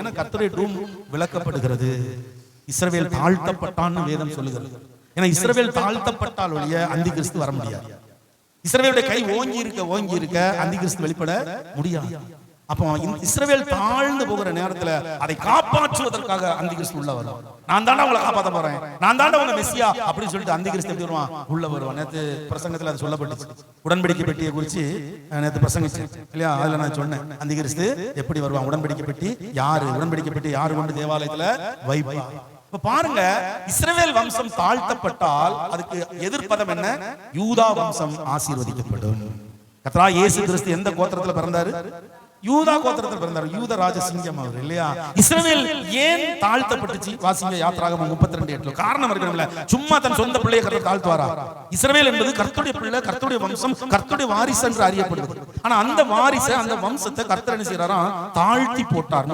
என கர்த்தருடைய டூம் விளக்கப்படுகிறது. இஸ்ரவேல் தாழ்த்தப்பட்டான்னு வேதம் சொல்லுகிறது. ஏன்னா இஸ்ரவேல் தாழ்த்தப்பட்டால் ஒழிய அந்தி கிறிஸ்து வர முடியாது. இஸ்ரவேலுடைய கை ஓங்கி இருக்க அந்தி கிறிஸ்து வெளிப்பட முடியாது. அப்போ இஸ்ரவேல் தாழ்ந்து போகிற நேரத்துல அதை காப்பாற்றுவதற்காக அந்தி கிறிஸ்து உள்ள வருவான். நான் தாண்டா உங்களை காப்பாற்ற போறேன், நான் தாண்டா உங்க மெசியா அப்படின்னு சொல்லிட்டு அந்தி கிறிஸ்து எப்படி வருவான்? உள்ள வருவான். நேற்று பிரசங்கத்துல அது சொல்லப்பட்டுச்சு. உடன்படிக்கை பெட்டியை குறிச்சு நேற்று பிரசங்கிச்சேன் இல்லையா? அதுல நான் சொன்னேன் அந்தி கிறிஸ்து எப்படி வருவான், உடன்படிக்கை பெட்டி யாரு, உடன்படிக்கை பெட்டி யாரு கொண்டு தேவாலயத்துல வைப்பா. இப்ப பாருங்க, இஸ்ரவேல் வம்சம் தாழ்த்தப்பட்டால் அதுக்கு எதிர்ப்பதம் என்ன? யூதா வம்சம் ஆசீர்வதிக்கப்படும். கர்த்தராகிய இயேசு கிறிஸ்து எந்த கோத்திரத்துல பிறந்தாரு? யூதா கோத்திரத்தில் பிறந்தார். யூத ராஜசிங்கம் அவர் இல்லையா? இஸ்ரவேல் ஏன் தாழ்த்தப்பட்டுச்சு? வாசிங்க யாத்திராகமம் 32:8. காரணம் இருக்கணும்ல. சும்மா தன் சொந்த பிள்ளையை கர்த்தர் தாழ்த்துவாரா? இஸ்ரவேல் என்பது கர்த்தருடைய பிள்ளை, கர்த்தருடைய வம்சம், கர்த்தருடைய வாரிசு என்று அறியப்படுது. ஆனா அந்த வாரிசை, அந்த வம்சத்தை கர்த்தர் என்ன செய்யறாராம்? தாழ்த்தி போட்டார்.